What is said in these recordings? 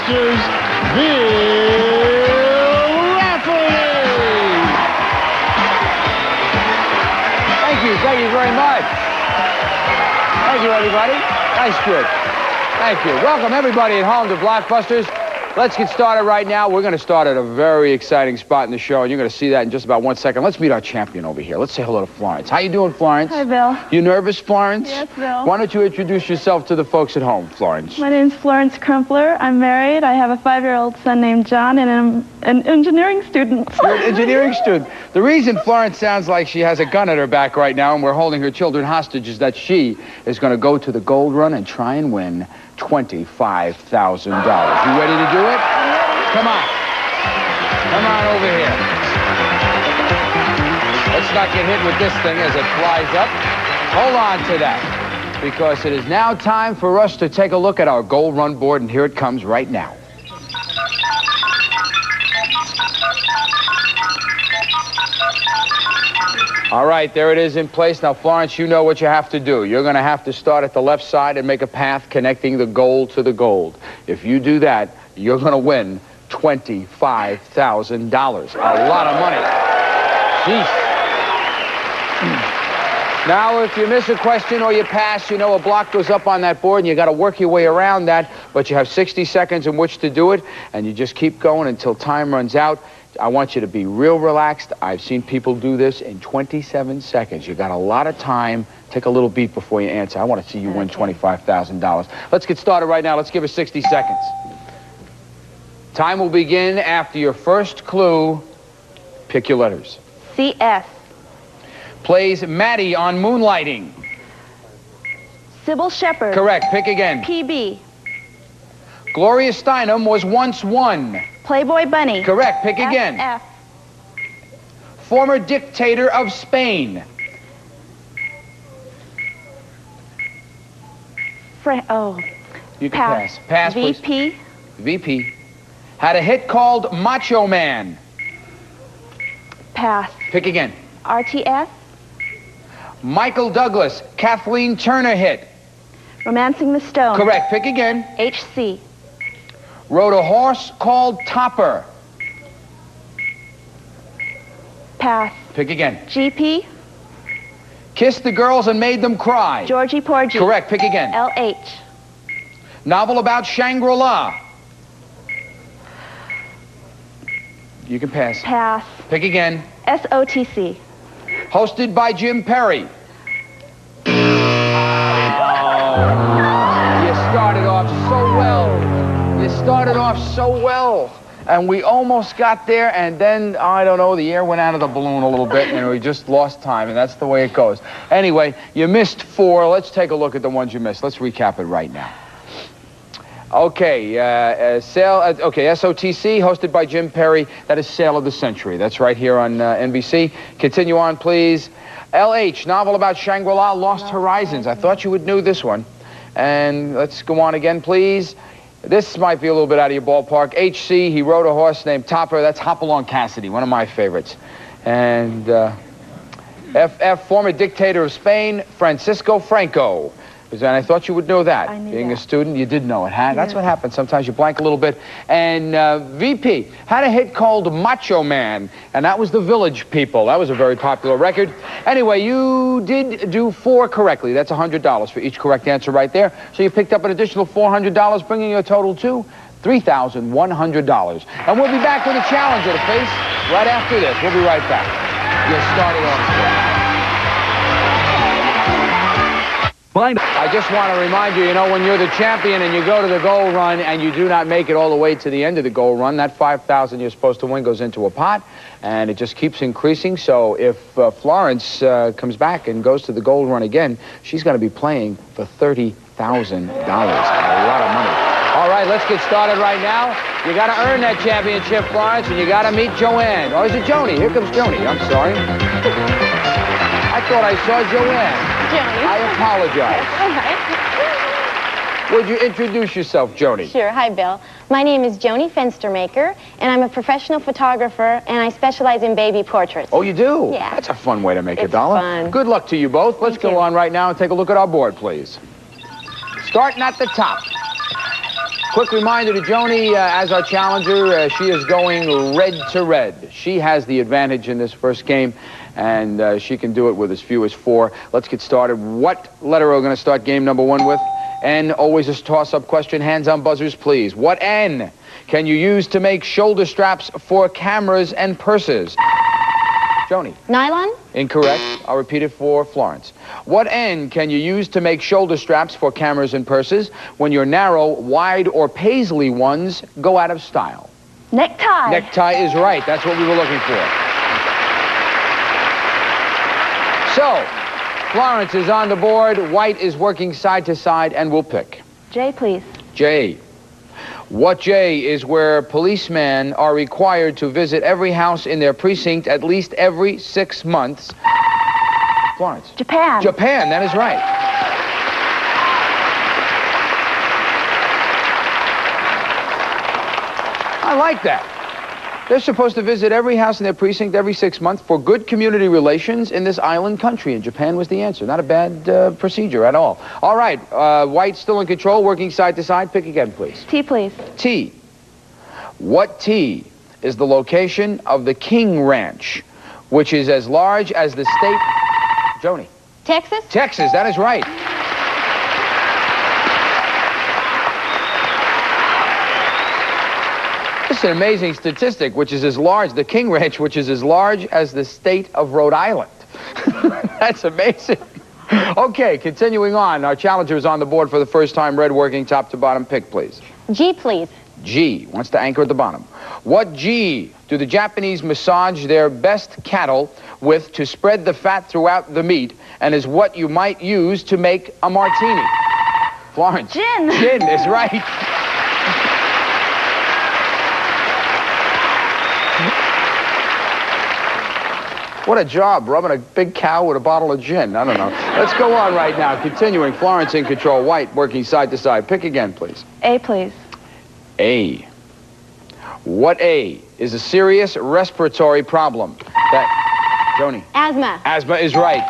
Blockbusters, Thank you very much. Thank you, everybody. Nice trick. Thank you. Welcome, everybody at home, to Blockbusters. Let's get started right now. We're going to start at a very exciting spot in the show, and you're going to see that in just about 1 second. Let's meet our champion over here. Let's say hello to Florence. How you doing, Florence? Hi, Bill. You nervous, Florence? Yes, Bill. Why don't you introduce yourself to the folks at home, Florence? My name's Florence Crumpler. I'm married. I have a 5-year-old son named John, and I'm an engineering student. You're an engineering student. The reason Florence sounds like she has a gun at her back right now and we're holding her children hostage is that she is going to go to the gold run and try and win $25,000. You ready to do it? Come on. Come on over here. Let's not get hit with this thing as it flies up. Hold on to that, because it is now time for us to take a look at our gold run board, and here it comes right now. All right, there it is in place. Now, Florence, you know what you have to do. You're going to have to start at the left side and make a path connecting the gold to the gold. If you do that, you're going to win $25,000. A lot of money. Jeez. Now, if you miss a question or you pass, you know a block goes up on that board, and you got to work your way around that, but you have 60 seconds in which to do it, and you just keep going until time runs out. I want you to be real relaxed. I've seen people do this in 27 seconds. You got a lot of time. Take a little beat before you answer. I want to see you win $25,000. Let's get started right now. Let's give it 60 seconds. Time will begin after your first clue. Pick your letters. CS. Plays Maddie on Moonlighting. Sybil Shepherd. Correct. Pick again. PB. Gloria Steinem was once one. Playboy Bunny. Correct. Pick again. FF. Former dictator of Spain. You can pass. Pass, please. VP. VP. Had a hit called Macho Man. Pass. Pick again. RTS. Michael Douglas, Kathleen Turner hit. Romancing the Stone. Correct. Pick again. HC. Rode a horse called Topper. Pass. Pick again. GP. Kissed the girls and made them cry. Georgie Porgy. Correct. Pick again. LH. Novel about Shangri-La. You can pass. Pass. Pick again. SOTC. Hosted by Jim Perry. Oh, you started off so well. You started off so well. And we almost got there, and then, I don't know, the air went out of the balloon a little bit, and we just lost time, and that's the way it goes. Anyway, you missed 4. Let's take a look at the ones you missed. Let's recap it right now. Okay, SOTC, hosted by Jim Perry. That is Sale of the Century. That's right here on NBC. Continue on, please. LH, novel about Shangri-La, Lost Horizons. I thought you would know this one. And let's go on again, please. This might be a little bit out of your ballpark. HC, he rode a horse named Topper. That's Hopalong Cassidy, one of my favorites. And FF, former dictator of Spain, Francisco Franco. And I thought you would know that. Being a student, you did know it, huh? That's what happens. Sometimes you blank a little bit. And VP had a hit called Macho Man, and that was the Village People. That was a very popular record. Anyway, you did do 4 correctly. That's $100 for each correct answer right there. So you picked up an additional $400, bringing your total to $3,100. And we'll be back with a challenger to face right after this. We'll be right back. You started off. I just want to remind you, you know, when you're the champion and you go to the gold run and you do not make it all the way to the end of the gold run, that $5,000 you're supposed to win goes into a pot, and it just keeps increasing. So if Florence comes back and goes to the gold run again, she's going to be playing for $30,000. A lot of money. All right, let's get started right now. You got to earn that championship, Florence, and you got to meet Joanne. Or is it Joni? Here comes Joni. I'm sorry. I thought I saw Joanne. Joni. I apologize. Would you introduce yourself, Joni? Sure. Hi, Bill. My name is Joni Fenstermaker, and I'm a professional photographer, and I specialize in baby portraits. Oh, you do? Yeah. That's a fun way to make a It's dollar. fun. Good luck to you both. Let's go on right now and take a look at our board, please. Starting at the top. Quick reminder to Joni, as our challenger, she is going red to red. She has the advantage in this first game, and she can do it with as few as 4. Let's get started. What letter are we going to start game number 1 with? N, always a toss-up question. Hands on buzzers, please. What N can you use to make shoulder straps for cameras and purses? Joni. Nylon? Incorrect. I'll repeat it for Florence. What N can you use to make shoulder straps for cameras and purses when your narrow, wide, or paisley ones go out of style? Necktie. Necktie is right. That's what we were looking for. So, Florence is on the board. White is working side to side, and we'll pick. J, please. J. What J is where policemen are required to visit every house in their precinct at least every 6 months? Florence. Japan. Japan, that is right. I like that. They're supposed to visit every house in their precinct every 6 months for good community relations in this island country, and Japan was the answer. Not a bad procedure at all. All right, White still in control, working side to side. Pick again, please. T, please. T. What T is the location of the King Ranch, which is as large as the state... Joni. Texas? Texas, that is right. This is an amazing statistic, which is as large, the King Ranch, which is as large as the state of Rhode Island. That's amazing. Okay, continuing on. Our challenger is on the board for the first time. Red working top to bottom. Pick, please. G, please. G wants to anchor at the bottom. What G do the Japanese massage their best cattle with to spread the fat throughout the meat, and is what you might use to make a martini? Florence. Gin. Gin is right. What a job, rubbing a big cow with a bottle of gin. I don't know. Let's go on right now. Continuing, Florence in control. White working side to side. Pick again, please. A, please. A. What A is a serious respiratory problem? That, Joni. Asthma. Asthma is right.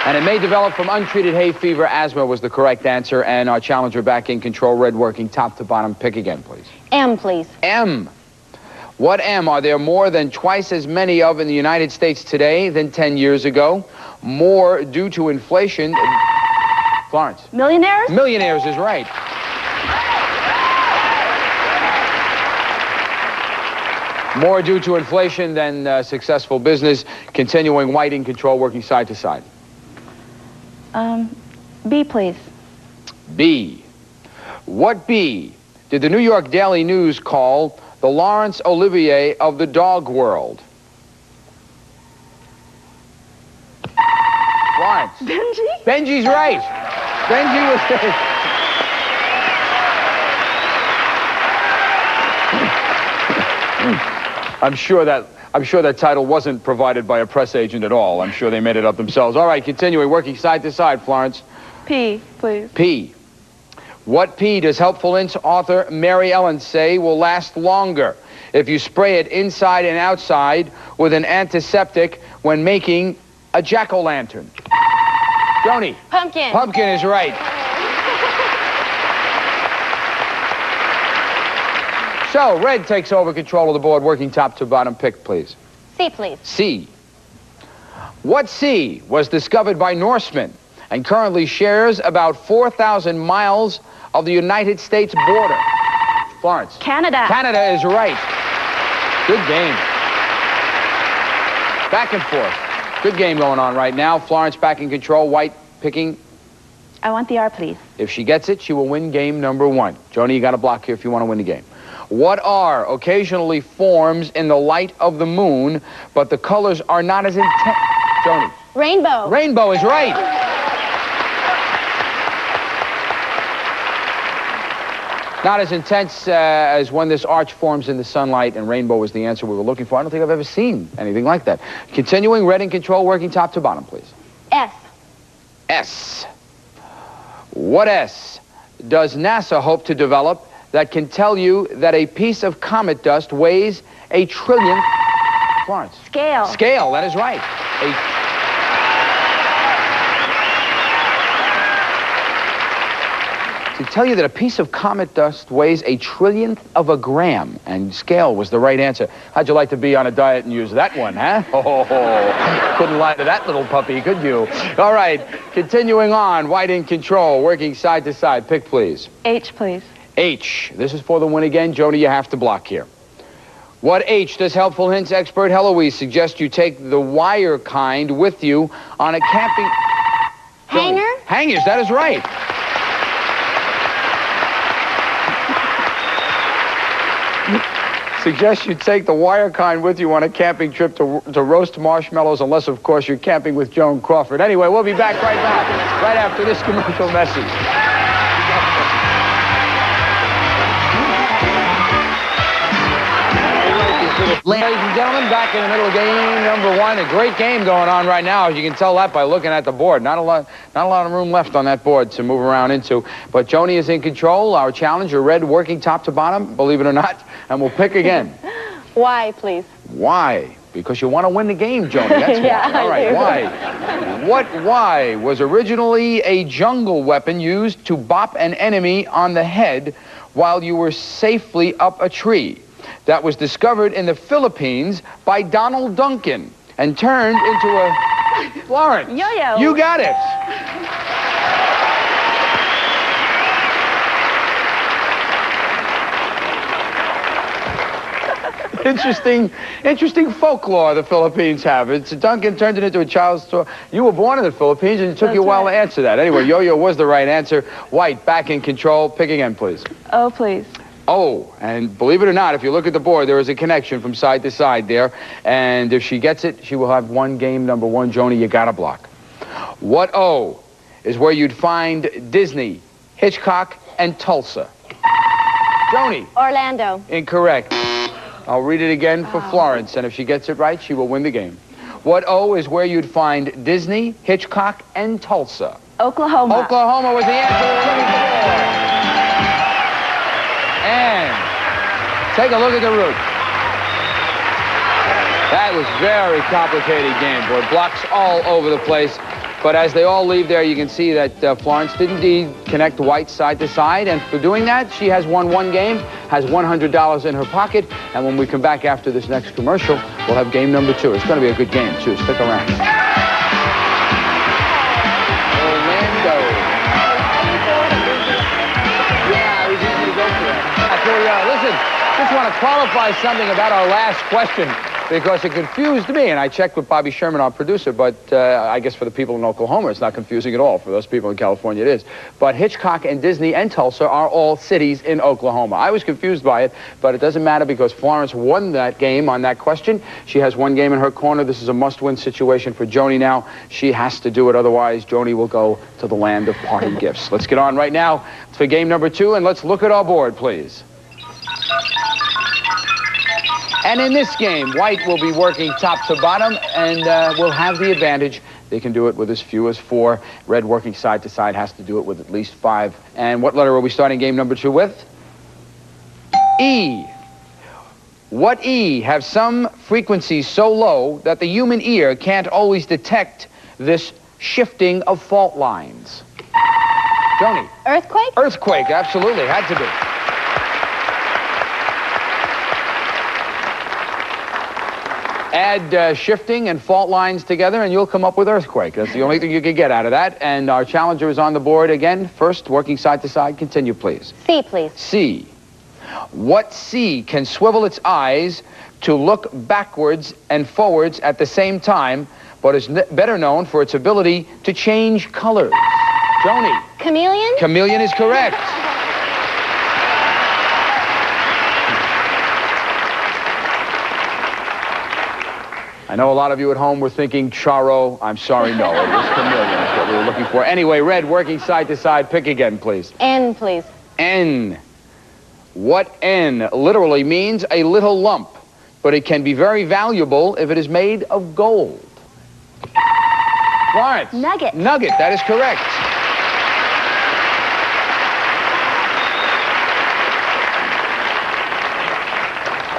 And it may develop from untreated hay fever. Asthma was the correct answer. And our challenger back in control. Red working top to bottom. Pick again, please. M, please. M. What M are there more than twice as many of in the United States today than 10 years ago? More due to inflation. Florence. Millionaires? Millionaires is right. More due to inflation than successful business. Continuing, White in control, working side to side. B, please. B. What B did the New York Daily News call the Laurence Olivier of the dog world? Florence. Benji? Benji's right. Benji was there. I'm sure that title wasn't provided by a press agent at all. I'm sure they made it up themselves. All right, continuing, working side to side, Florence. P, please. P. What P does Helpful Hints author Mary Ellen say will last longer if you spray it inside and outside with an antiseptic when making a jack-o'-lantern? Joni. Pumpkin. Pumpkin is right. So, Red takes over control of the board, working top to bottom. Pick, please. C, please. C. What sea was discovered by Norsemen and currently shares about 4,000 miles of the United States border? Florence. Canada. Canada is right. Good game. Back and forth. Good game going on right now. Florence back in control. White picking. I want the R, please. If she gets it, she will win game number 1. Joni, you got a block here if you want to win the game. What R occasionally forms in the light of the moon, but the colors are not as intense? Joni. Rainbow. Rainbow is right. Not as intense as when this arch forms in the sunlight, and rainbow was the answer we were looking for. I don't think I've ever seen anything like that. Continuing, Red in control, working top to bottom, please. S. S. What S does NASA hope to develop that can tell you that a piece of comet dust weighs a trillion... Florence. Scale. Scale, that is right. to tell you that a piece of comet dust weighs a trillionth of a gram, and scale was the right answer. How'd you like to be on a diet and use that one, huh? Oh, couldn't lie to that little puppy, could you? All right, continuing on, White in control, working side to side. Pick, please. H, please. H. This is for the win again. Joni, you have to block here. What H does Helpful Hints expert Heloise suggest you take the wire kind with you on a camping... Hanger? Hangers, that is right. Suggest you take the wire kind with you on a camping trip to roast marshmallows, unless, of course, you're camping with Joan Crawford. Anyway, we'll be back right after this commercial message. Ladies and gentlemen, back in the middle of game number one. A great game going on right now. You can tell that by looking at the board. Not a lot of room left on that board to move around into. But Joni is in control. Our challenger, red, working top to bottom, believe it or not. And we'll pick again. Why, please? Why? Because you want to win the game, Joni. That's yeah, why. All right, why? What why was originally a jungle weapon used to bop an enemy on the head while you were safely up a tree? That was discovered in the Philippines by Donald Duncan and turned into a... Florence. Yo-yo. You got it. Interesting folklore the Philippines have. Duncan turned it into a child's toy. You were born in the Philippines, and it took you a while to answer that. Anyway, yo-yo was the right answer. White, back in control. Pick again, please. O, please. Oh, and believe it or not, if you look at the board, there is a connection from side to side there. And if she gets it, she will have one game number one. Joni, you got to block. What O is where you'd find Disney, Hitchcock, and Tulsa? Joni. Orlando. Incorrect. I'll read it again for Florence, and if she gets it right, she will win the game. What O is where you'd find Disney, Hitchcock, and Tulsa? Oklahoma. Oklahoma was the answer we were looking for. And take a look at the route. That was a very complicated game, boy. Blocks all over the place. But as they all leave there, you can see that Florence did indeed connect White side to side. And for doing that, she has won one game, has $100 in her pocket. And when we come back after this next commercial, we'll have game number two. It's going to be a good game, too. Stick around. Orlando. Yeah, we didn't go for that. Listen, just want to qualify something about our last question, because it confused me, and I checked with Bobby Sherman, our producer, but I guess for the people in Oklahoma, it's not confusing at all. For those people in California, it is. But Hitchcock and Disney and Tulsa are all cities in Oklahoma. I was confused by it, but it doesn't matter because Florence won that game on that question. She has one game in her corner. This is a must-win situation for Joni now. She has to do it, otherwise Joni will go to the land of party gifts. Let's get on right now for game number two, and let's look at our board, please. And in this game, White will be working top to bottom and will have the advantage. They can do it with as few as 4. Red working side to side has to do it with at least 5. And what letter are we starting game number 2 with? E. What E have some frequencies so low that the human ear can't always detect this shifting of fault lines? Joni. Earthquake? Earthquake, absolutely, had to be. Add shifting and fault lines together, and you'll come up with earthquake. That's the only thing you can get out of that. And our challenger is on the board again. First, working side to side. Continue, please. C, please. C. What C can swivel its eyes to look backwards and forwards at the same time, but is better known for its ability to change colors? Joni. Chameleon? Chameleon is correct. I know a lot of you at home were thinking Charo. I'm sorry, no. It was chameleon. That's what we were looking for. Anyway, red, working side to side. Pick again, please. N, please. N. What N literally means a little lump, but it can be very valuable if it is made of gold? Florence. Nugget. Nugget, that is correct.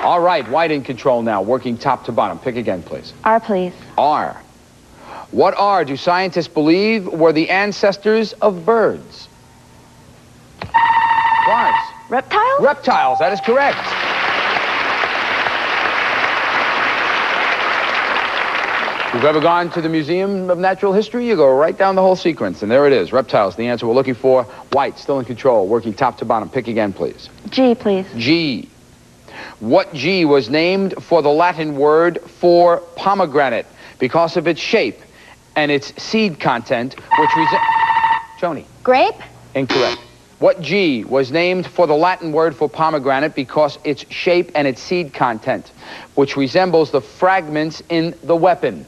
All right, White in control now, working top to bottom. Pick again, please. R, please. R. What R do scientists believe were the ancestors of birds? Florence. Reptiles? Reptiles, that is correct. If you've ever gone to the Museum of Natural History, you go right down the whole sequence, and there it is. Reptiles, the answer we're looking for. White, still in control, working top to bottom. Pick again, please. G, please. G. What G was named for the Latin word for pomegranate because of its shape and its seed content, which Joni. Grape? Incorrect. What G was named for the Latin word for pomegranate because its shape and its seed content, which resembles the fragments in the weapon?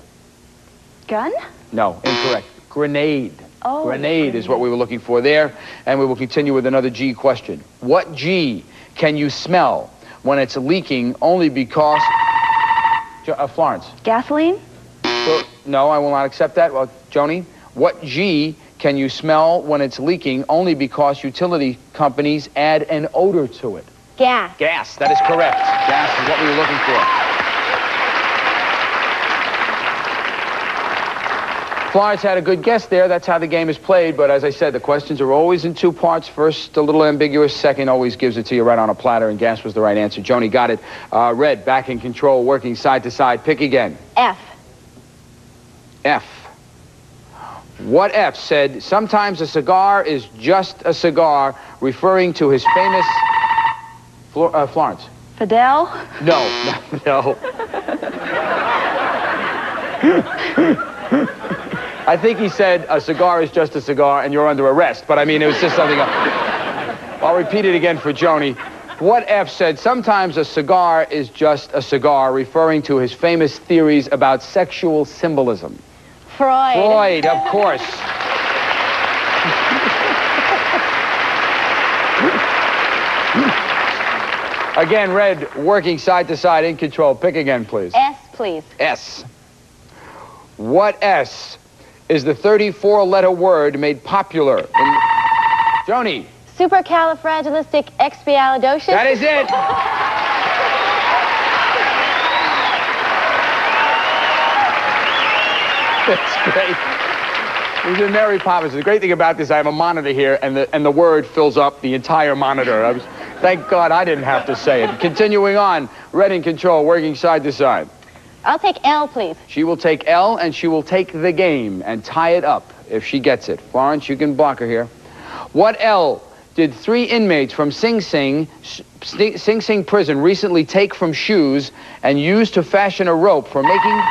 Gun? No, incorrect. Grenade. Oh, Grenade is what we were looking for there, and we will continue with another G question. What G can you smell when it's leaking only because... Florence. Gasoline? No, I will not accept that. Well, Joni, what G can you smell when it's leaking only because utility companies add an odor to it? Gas. Gas, that is correct. Gas is what we were looking for. Florence had a good guess there. That's how the game is played. But as I said, the questions are always in two parts. First, a little ambiguous. Second, always gives it to you right on a platter. And gas was the right answer. Joni got it. Red, back in control, working side to side. Pick again. F. F. What F said, sometimes a cigar is just a cigar, referring to his famous... Florence. Fidel? No. I think he said a cigar is just a cigar and you're under arrest. But I mean, it was just something else. I'll repeat it again for Joni. What F said, sometimes a cigar is just a cigar, referring to his famous theories about sexual symbolism. Freud. Freud, of course. Again, Red, working side to side, in control. Pick again, please. S, please. S. What S is the 34-letter word made popular in... Joni. Supercalifragilisticexpialidocious. That is it. That's great. These are Mary Poppins. The great thing about this, I have a monitor here, and the word fills up the entire monitor. Thank God I didn't have to say it. Continuing on, Red in control, working side to side. I'll take L, please. She will take L, and she will take the game and tie it up if she gets it. Florence, you can block her here. What L did 3 inmates from Sing Sing prison recently take from shoes and use to fashion a rope for making...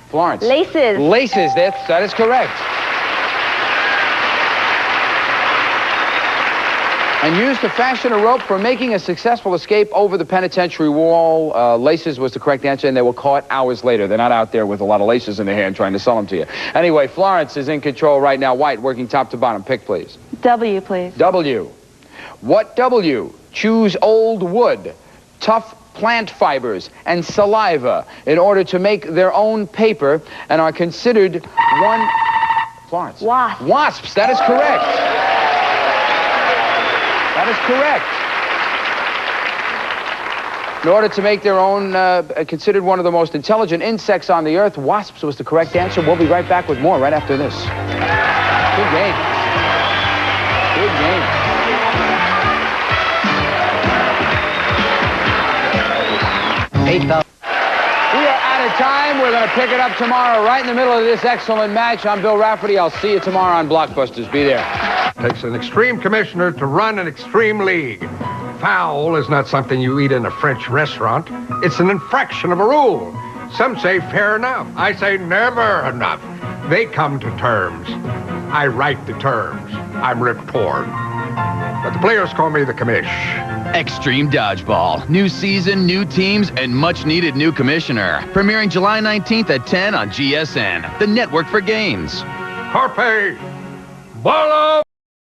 Florence. Laces. Laces, that is correct. And used to fashion a rope for making a successful escape over the penitentiary wall. Laces was the correct answer, and they were caught hours later. They're not out there with a lot of laces in their hand trying to sell them to you. Anyway, Florence is in control right now. White, working top to bottom. Pick, please. W, please. W. What W chews old wood, tough plant fibers, and saliva in order to make their own paper and are considered one... Florence. Wasps. Wasps, that is correct. That is correct. In order to make their own, considered one of the most intelligent insects on the earth, wasps was the correct answer. We'll be right back with more right after this. Good game. Good game. We are out of time. We're going to pick it up tomorrow right in the middle of this excellent match. I'm Bill Rafferty. I'll see you tomorrow on Blockbusters. Be there. Takes an extreme commissioner to run an extreme league. Foul is not something you eat in a French restaurant. It's an infraction of a rule. Some say fair enough. I say never enough. They come to terms. I write the terms. I'm Rip Torn. But the players call me the commish. Extreme Dodgeball. New season, new teams, and much-needed new commissioner. Premiering July 19th at 10 on GSN, the network for games. Carpe Bolo!